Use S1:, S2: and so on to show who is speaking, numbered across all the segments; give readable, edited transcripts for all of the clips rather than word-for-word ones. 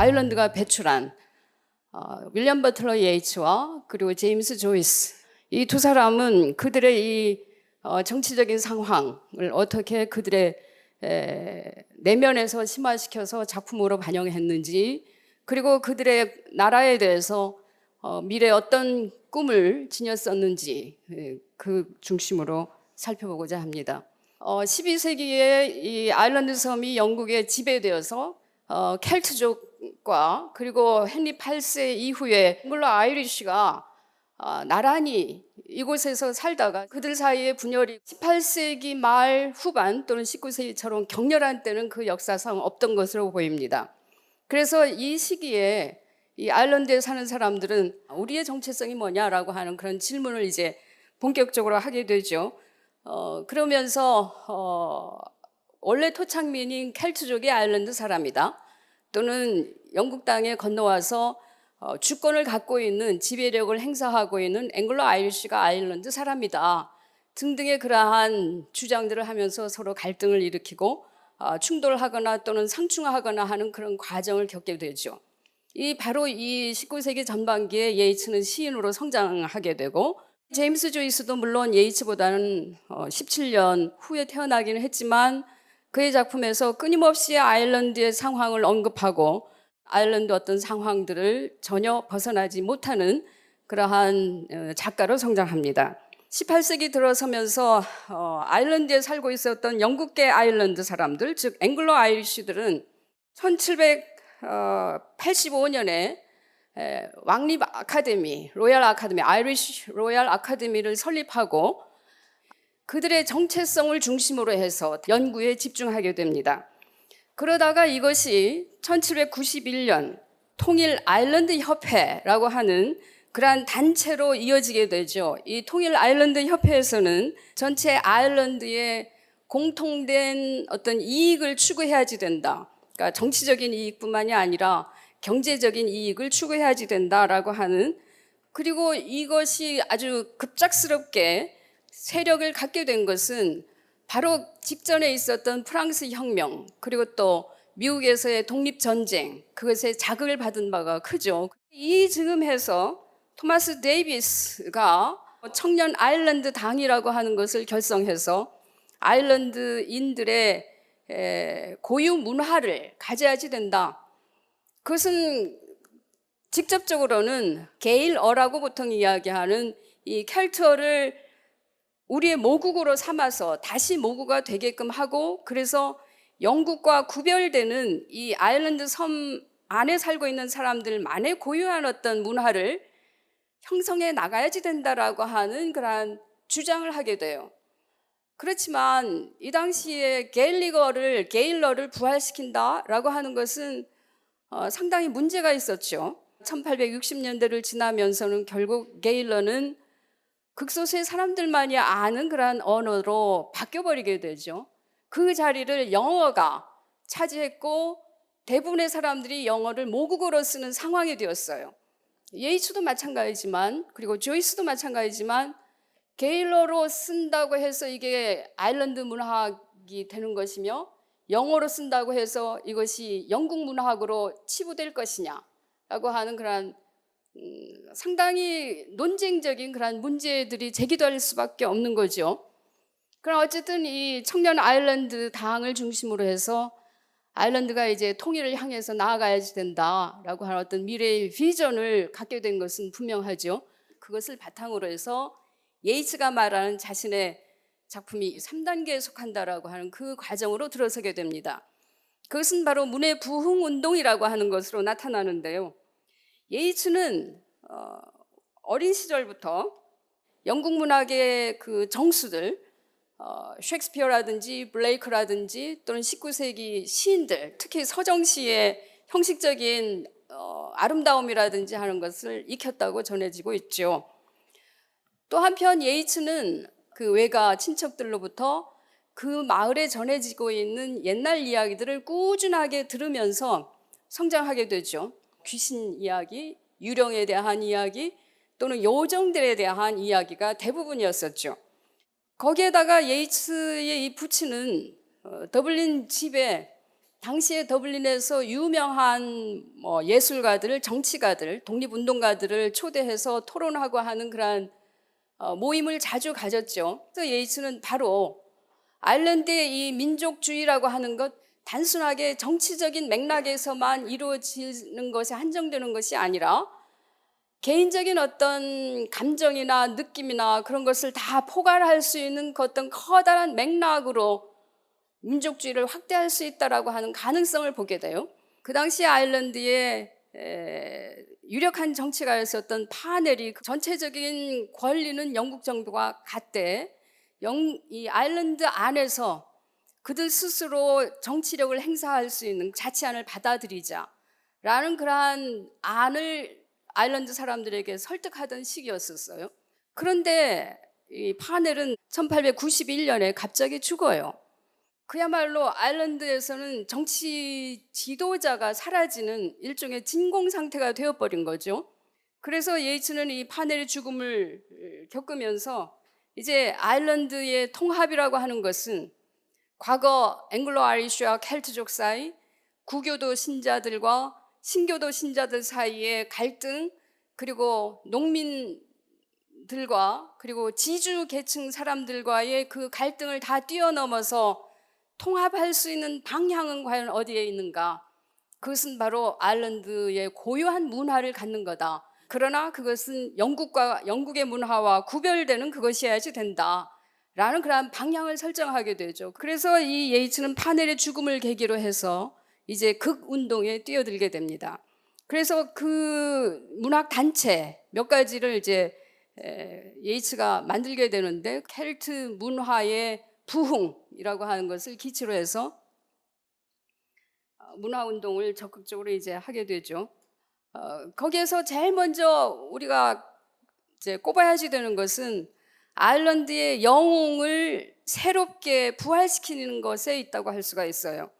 S1: 아일랜드가 배출한 윌리엄 버틀러 예이츠와 그리고 제임스 조이스, 이 두 사람은 그들의 이 정치적인 상황을 어떻게 그들의 내면에서 심화시켜서 작품으로 반영했는지, 그리고 그들의 나라에 대해서 미래에 어떤 꿈을 지녔었는지 그 중심으로 살펴보고자 합니다. 12세기에 이 아일랜드 섬이 영국에 지배되어서 켈트족과 그리고 헨리 8세 이후에 앵글로 아이리쉬가 나란히 이곳에서 살다가 그들 사이의 분열이 18세기 말 후반 또는 19세기처럼 격렬한 때는 그 역사상 없던 것으로 보입니다. 그래서 이 시기에 이 아일랜드에 사는 사람들은 우리의 정체성이 뭐냐라고 하는 그런 질문을 이제 본격적으로 하게 되죠. 그러면서 원래 토착민인 켈트족이 아일랜드 사람이다, 또는 영국 땅에 건너와서 주권을 갖고 있는, 지배력을 행사하고 있는 앵글로 아이리쉬가 아일랜드 사람이다 등등의 그러한 주장들을 하면서 서로 갈등을 일으키고 충돌하거나 또는 상충하거나 하는 그런 과정을 겪게 되죠. 바로 이 19세기 전반기에 예이츠는 시인으로 성장하게 되고, 제임스 조이스도 물론 예이츠보다는 17년 후에 태어나기는 했지만 그의 작품에서 끊임없이 아일랜드의 상황을 언급하고 아일랜드 어떤 상황들을 전혀 벗어나지 못하는 그러한 작가로 성장합니다. 18세기 들어서면서 아일랜드에 살고 있었던 영국계 아일랜드 사람들, 즉 앵글로 아이리쉬들은 1785년에 왕립 아카데미, 로얄 아카데미, 아이리쉬 로얄 아카데미를 설립하고 그들의 정체성을 중심으로 해서 연구에 집중하게 됩니다. 그러다가 이것이 1791년 통일 아일랜드 협회라고 하는 그러한 단체로 이어지게 되죠. 이 통일 아일랜드 협회에서는 전체 아일랜드의 공통된 어떤 이익을 추구해야지 된다. 그러니까 정치적인 이익뿐만이 아니라 경제적인 이익을 추구해야지 된다라고 하는, 그리고 이것이 아주 급작스럽게 세력을 갖게 된 것은 바로 직전에 있었던 프랑스 혁명, 그리고 또 미국에서의 독립전쟁, 그것에 자극을 받은 바가 크죠. 이 즈음에서 토마스 데이비스가 청년 아일랜드 당이라고 하는 것을 결성해서 아일랜드인들의 고유 문화를 가져야지 된다. 그것은 직접적으로는 게일어라고 보통 이야기하는 이 켈트어를 우리의 모국어로 삼아서 다시 모국어가 되게끔 하고, 그래서 영국과 구별되는 이 아일랜드 섬 안에 살고 있는 사람들만의 고유한 어떤 문화를 형성해 나가야지 된다라고 하는 그러한 주장을 하게 돼요. 그렇지만 이 당시에 게일러를 부활시킨다라고 하는 것은 상당히 문제가 있었죠. 1860년대를 지나면서는 결국 게일러는 극소수의 사람들만이 아는 그러한 언어로 바뀌어버리게 되죠. 그 자리를 영어가 차지했고 대부분의 사람들이 영어를 모국어로 쓰는 상황이 되었어요. 예이츠도 마찬가지지만, 그리고 조이스도 마찬가지지만, 게일러로 쓴다고 해서 이게 아일랜드 문학이 되는 것이며 영어로 쓴다고 해서 이것이 영국 문학으로 치부될 것이냐라고 하는 그런 상당히 논쟁적인 그런 문제들이 제기될 수밖에 없는 거죠. 그럼 어쨌든 이 청년 아일랜드 당을 중심으로 해서 아일랜드가 이제 통일을 향해서 나아가야지 된다라고 하는 어떤 미래의 비전을 갖게 된 것은 분명하죠. 그것을 바탕으로 해서 예이츠가 말하는 자신의 작품이 3단계에 속한다라고 하는 그 과정으로 들어서게 됩니다. 그것은 바로 문해 부흥 운동이라고 하는 것으로 나타나는데요. 예이츠는 어린 시절부터 영국 문학의 그 정수들, 셰익스피어라든지 블레이크라든지 또는 19세기 시인들, 특히 서정시의 형식적인 아름다움이라든지 하는 것을 익혔다고 전해지고 있죠. 또 한편 예이츠는 그 외가 친척들로부터 그 마을에 전해지고 있는 옛날 이야기들을 꾸준하게 들으면서 성장하게 되죠. 귀신 이야기, 유령에 대한 이야기 또는 요정들에 대한 이야기가 대부분이었었죠. 거기에다가 예이츠의 이 부친은 더블린 집에 당시에 더블린에서 유명한 예술가들, 정치가들, 독립운동가들을 초대해서 토론하고 하는 그런 모임을 자주 가졌죠. 그래서 예이츠는 바로 아일랜드의 이 민족주의라고 하는 것, 단순하게 정치적인 맥락에서만 이루어지는 것이 한정되는 것이 아니라 개인적인 어떤 감정이나 느낌이나 그런 것을 다 포괄할 수 있는 그 어떤 커다란 맥락으로 민족주의를 확대할 수 있다라고 하는 가능성을 보게 돼요. 그 당시 아일랜드의 유력한 정치가였었던 파넬이 전체적인 권리는 영국 정부가 갖되 이 아일랜드 안에서 그들 스스로 정치력을 행사할 수 있는 자치안을 받아들이자라는 그러한 안을 아일랜드 사람들에게 설득하던 시기였었어요. 그런데 이 파넬은 1891년에 갑자기 죽어요. 그야말로 아일랜드에서는 정치 지도자가 사라지는 일종의 진공 상태가 되어버린 거죠. 그래서 예이츠는 이 파넬의 죽음을 겪으면서 이제 아일랜드의 통합이라고 하는 것은 과거 앵글로 아이리쉬와 켈트족 사이, 구교도 신자들과 신교도 신자들 사이의 갈등, 그리고 농민들과 그리고 지주 계층 사람들과의 그 갈등을 다 뛰어넘어서 통합할 수 있는 방향은 과연 어디에 있는가? 그것은 바로 아일랜드의 고유한 문화를 갖는 거다. 그러나 그것은 영국의 문화와 구별되는 그것이어야지 된다. 라는 그런 방향을 설정하게 되죠. 그래서 이 예이츠는 파넬의 죽음을 계기로 해서 이제 극운동에 뛰어들게 됩니다. 그래서 그 문학 단체 몇 가지를 이제 예이츠가 만들게 되는데, 켈트 문화의 부흥이라고 하는 것을 기초로 해서 문화운동을 적극적으로 이제 하게 되죠. 거기에서 제일 먼저 우리가 이제 꼽아야지 되는 것은 아일랜드의 영웅을 새롭게 부활시키는 것에 있다고 할 수가 있어요.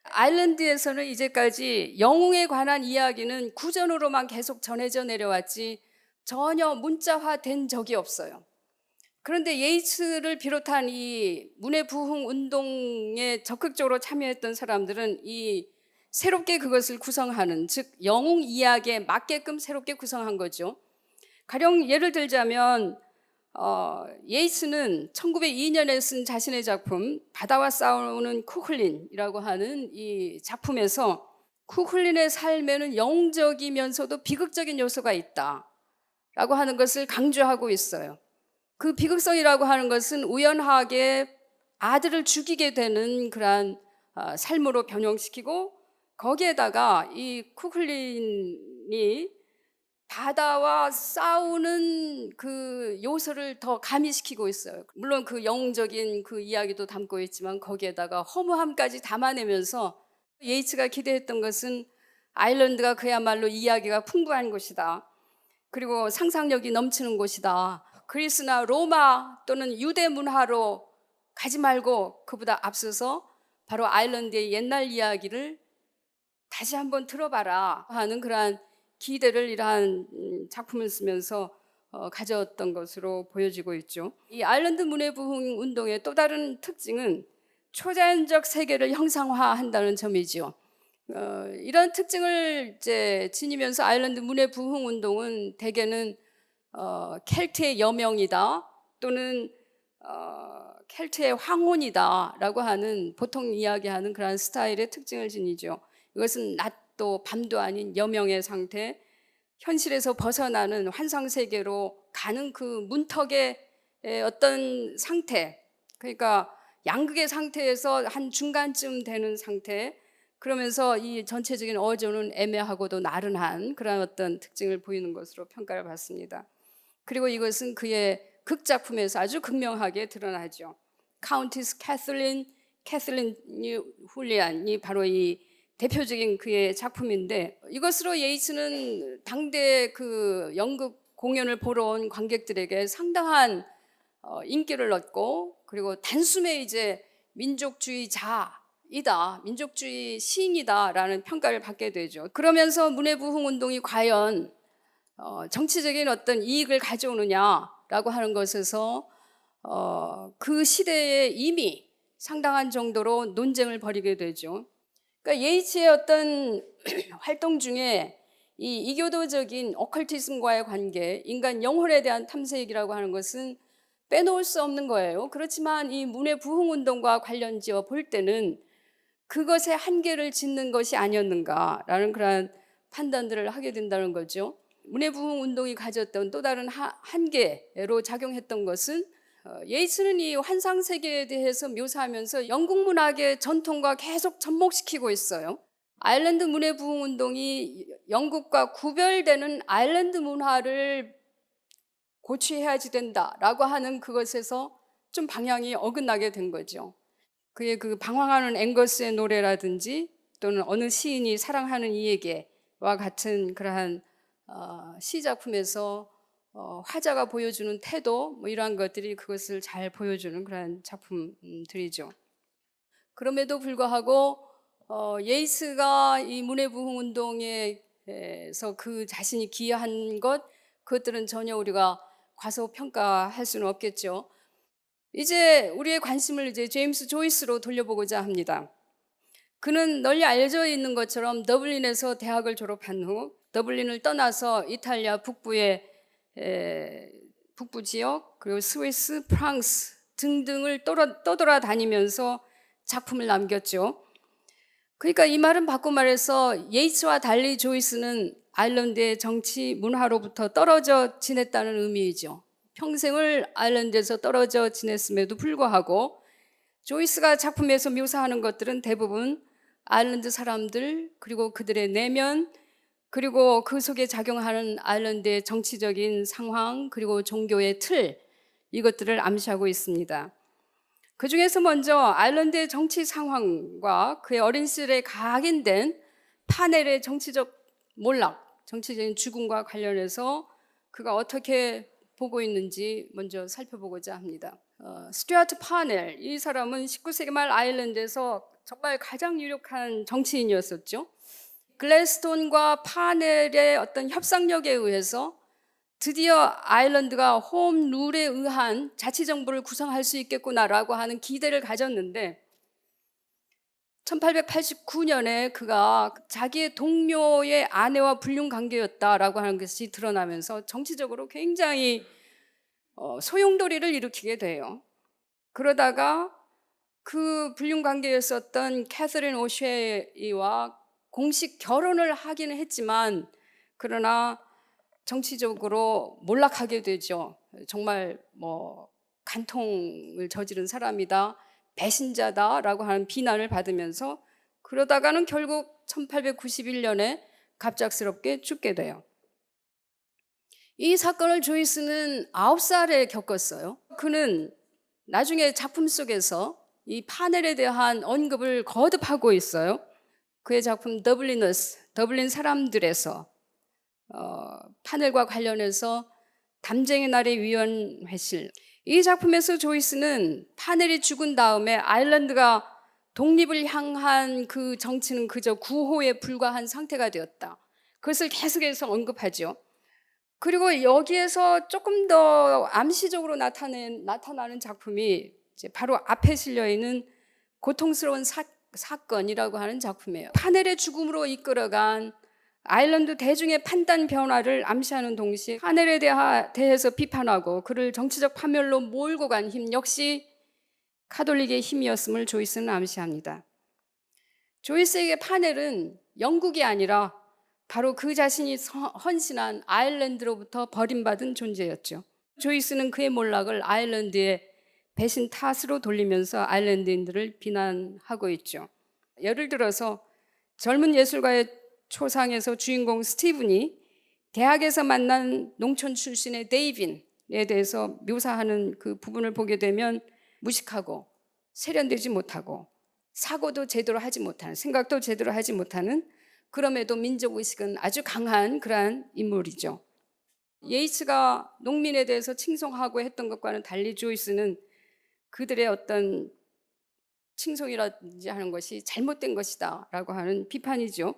S1: 아일랜드에서는 이제까지 영웅에 관한 이야기는 구전으로만 계속 전해져 내려왔지 전혀 문자화된 적이 없어요. 그런데 예이츠를 비롯한 이 문해 부흥 운동에 적극적으로 참여했던 사람들은 이 새롭게 그것을 구성하는, 즉 영웅 이야기에 맞게끔 새롭게 구성한 거죠. 가령 예를 들자면 예이츠는 1902년에 쓴 자신의 작품 바다와 싸우는 쿠클린이라고 하는 이 작품에서 쿠클린의 삶에는 영웅적이면서도 비극적인 요소가 있다라고 하는 것을 강조하고 있어요. 그 비극성이라고 하는 것은 우연하게 아들을 죽이게 되는 그러한 삶으로 변형시키고, 거기에다가 이 쿠클린이 바다와 싸우는 그 요소를 더 가미시키고 있어요. 물론 그 영웅적인 그 이야기도 담고 있지만 거기에다가 허무함까지 담아내면서 예이츠가 기대했던 것은 아일랜드가 그야말로 이야기가 풍부한 곳이다. 그리고 상상력이 넘치는 곳이다. 그리스나 로마 또는 유대 문화로 가지 말고 그보다 앞서서 바로 아일랜드의 옛날 이야기를 다시 한번 들어봐라 하는 그러한 기대를 이러한 작품을 쓰면서 가졌던 것으로 보여지고 있죠. 이 아일랜드 문해부흥 운동의 또 다른 특징은 초자연적 세계를 형상화한다는 점이죠. 이런 특징을 이제 지니면서 아일랜드 문해부흥 운동은 대개는 켈트의 여명이다 또는 켈트의 황혼이다라고 하는 보통 이야기하는 그런 스타일의 특징을 지니죠. 이것은 낮도 밤도 아닌 여명의 상태, 현실에서 벗어나는 환상 세계로 가는 그 문턱의 어떤 상태, 그러니까 양극의 상태에서 한 중간쯤 되는 상태, 그러면서 이 전체적인 어조는 애매하고도 나른한 그런 어떤 특징을 보이는 것으로 평가를 받습니다. 그리고 이것은 그의 극작품에서 아주 극명하게 드러나죠. 카운티스 캐슬린 훌리안이 바로 이 대표적인 그의 작품인데, 이것으로 예이츠는 당대 그 연극 공연을 보러 온 관객들에게 상당한 인기를 얻고, 그리고 단숨에 이제 민족주의자이다, 민족주의 시인이다라는 평가를 받게 되죠. 그러면서 문해부흥 운동이 과연 정치적인 어떤 이익을 가져오느냐라고 하는 것에서 그 시대에 이미 상당한 정도로 논쟁을 벌이게 되죠. 그러니까 예이츠의 어떤 활동 중에 이 이교도적인 오컬티즘과의 관계, 인간 영혼에 대한 탐색이라고 하는 것은 빼놓을 수 없는 거예요. 그렇지만 이 문해 부흥 운동과 관련지어 볼 때는 그것의 한계를 짓는 것이 아니었는가라는 그런 판단들을 하게 된다는 거죠. 문해 부흥 운동이 가졌던 또 다른 한계로 작용했던 것은 예이츠는 이 환상 세계에 대해서 묘사하면서 영국 문학의 전통과 계속 접목시키고 있어요. 아일랜드 문해 부흥 운동이 영국과 구별되는 아일랜드 문화를 고취해야지 된다라고 하는 그것에서 좀 방향이 어긋나게 된 거죠. 그의 그 방황하는 앵거스의 노래라든지 또는 어느 시인이 사랑하는 이에게와 같은 그러한 시 작품에서 화자가 보여주는 태도 뭐 이러한 것들이 그것을 잘 보여주는 그러한 작품들이죠. 그럼에도 불구하고 예이스가 이 문해부흥 운동에서 그 자신이 기여한 것 그것들은 전혀 우리가 과소평가할 수는 없겠죠. 이제 우리의 관심을 이제 제임스 조이스로 돌려보고자 합니다. 그는 널리 알려져 있는 것처럼 더블린에서 대학을 졸업한 후 더블린을 떠나서 이탈리아 북부의 북부 지역 그리고 스위스, 프랑스 등등을 떠돌아다니면서 작품을 남겼죠. 그러니까 이 말은 바꿔 말해서 예이츠와 달리 조이스는 아일랜드의 정치 문화로부터 떨어져 지냈다는 의미이죠. 평생을 아일랜드에서 떨어져 지냈음에도 불구하고 조이스가 작품에서 묘사하는 것들은 대부분 아일랜드 사람들 그리고 그들의 내면 그리고 그 속에 작용하는 아일랜드의 정치적인 상황 그리고 종교의 틀 이것들을 암시하고 있습니다. 그 중에서 먼저 아일랜드의 정치 상황과 그의 어린 시절에 각인된 파넬의 정치적 몰락, 정치적인 죽음과 관련해서 그가 어떻게 보고 있는지 먼저 살펴보고자 합니다. 스튜어트 파넬, 이 사람은 19세기 말 아일랜드에서 정말 가장 유력한 정치인이었었죠. 글래스톤과 파넬의 어떤 협상력에 의해서 드디어 아일랜드가 홈 룰에 의한 자치정부를 구성할 수 있겠구나라고 하는 기대를 가졌는데 1889년에 그가 자기의 동료의 아내와 불륜 관계였다라고 하는 것이 드러나면서 정치적으로 굉장히 소용돌이를 일으키게 돼요. 그러다가 그 불륜 관계였었던 캐서린 오쉐이와 공식 결혼을 하기는 했지만 그러나 정치적으로 몰락하게 되죠. 정말 간통을 저지른 사람이다, 배신자다라고 하는 비난을 받으면서 그러다가는 결국 1891년에 갑작스럽게 죽게 돼요. 이 사건을 조이스는 9살에 겪었어요. 그는 나중에 작품 속에서 이 파넬에 대한 언급을 거듭하고 있어요. 그의 작품 더블리너스, 더블린 사람들에서 파넬과 관련해서 담쟁의 날의 위원회실, 이 작품에서 조이스는 파넬이 죽은 다음에 아일랜드가 독립을 향한 그 정치는 그저 구호에 불과한 상태가 되었다. 그것을 계속해서 언급하죠. 그리고 여기에서 조금 더 암시적으로 나타나는 작품이 이제 바로 앞에 실려 있는 고통스러운 사건이라고 하는 작품이에요. 파넬의 죽음으로 이끌어간 아일랜드 대중의 판단 변화를 암시하는 동시에 파넬에 대해서 비판하고 그를 정치적 파멸로 몰고 간 힘 역시 카톨릭의 힘이었음을 조이스는 암시합니다. 조이스에게 파넬은 영국이 아니라 바로 그 자신이 헌신한 아일랜드로부터 버림받은 존재였죠. 조이스는 그의 몰락을 아일랜드의 배신 탓으로 돌리면서 아일랜드인들을 비난하고 있죠. 예를 들어서 젊은 예술가의 초상에서 주인공 스티븐이 대학에서 만난 농촌 출신의 데이빈에 대해서 묘사하는 그 부분을 보게 되면 무식하고 세련되지 못하고 사고도 제대로 하지 못하는, 생각도 제대로 하지 못하는, 그럼에도 민족의식은 아주 강한 그러한 인물이죠. 예이츠가 농민에 대해서 칭송하고 했던 것과는 달리 조이스는 그들의 어떤 칭송이라든지 하는 것이 잘못된 것이다 라고 하는 비판이죠.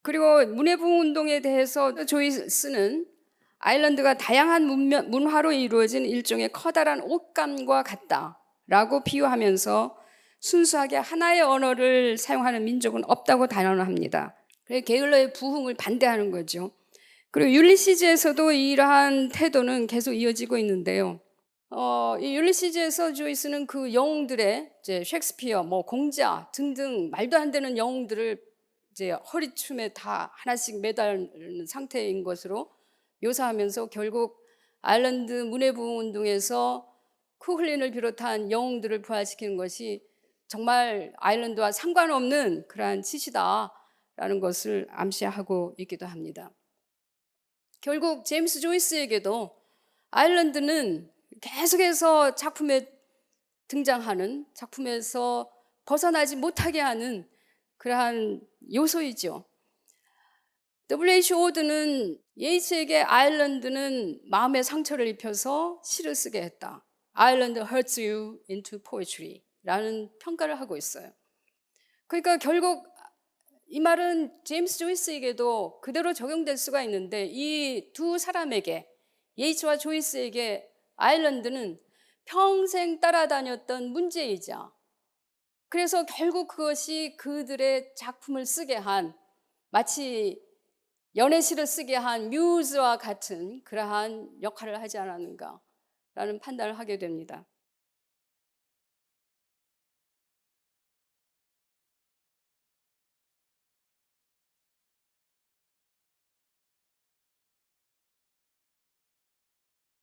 S1: 그리고 문해부흥 운동에 대해서 조이스는 아일랜드가 다양한 문화로 이루어진 일종의 커다란 옷감과 같다라고 비유하면서 순수하게 하나의 언어를 사용하는 민족은 없다고 단언합니다. 그래서 게을러의 부흥을 반대하는 거죠. 그리고 율리시즈에서도 이러한 태도는 계속 이어지고 있는데요. 이 율리시즈에서 조이스는 그 영웅들의 이제 셰익스피어, 뭐 공자 등등 말도 안 되는 영웅들을 이제 허리춤에 다 하나씩 매달는 상태인 것으로 묘사하면서 결국 아일랜드 문해부흥 운동에서 쿠흘린을 비롯한 영웅들을 부활시키는 것이 정말 아일랜드와 상관없는 그러한 짓이다라는 것을 암시하고 있기도 합니다. 결국 제임스 조이스에게도 아일랜드는 계속해서 작품에 등장하는, 작품에서 벗어나지 못하게 하는 그러한 요소이죠. W.H. 오드는 예이츠에게 아일랜드는 마음의 상처를 입혀서 시를 쓰게 했다. Ireland hurts you into poetry 라는 평가를 하고 있어요. 그러니까 결국 이 말은 제임스 조이스에게도 그대로 적용될 수가 있는데, 이 두 사람에게, 예이츠와 조이스에게 아일랜드는 평생 따라다녔던 문제이자, 그래서 결국 그것이 그들의 작품을 쓰게 한, 마치 연애시를 쓰게 한 뮤즈와 같은 그러한 역할을 하지 않았는가라는 판단을 하게 됩니다.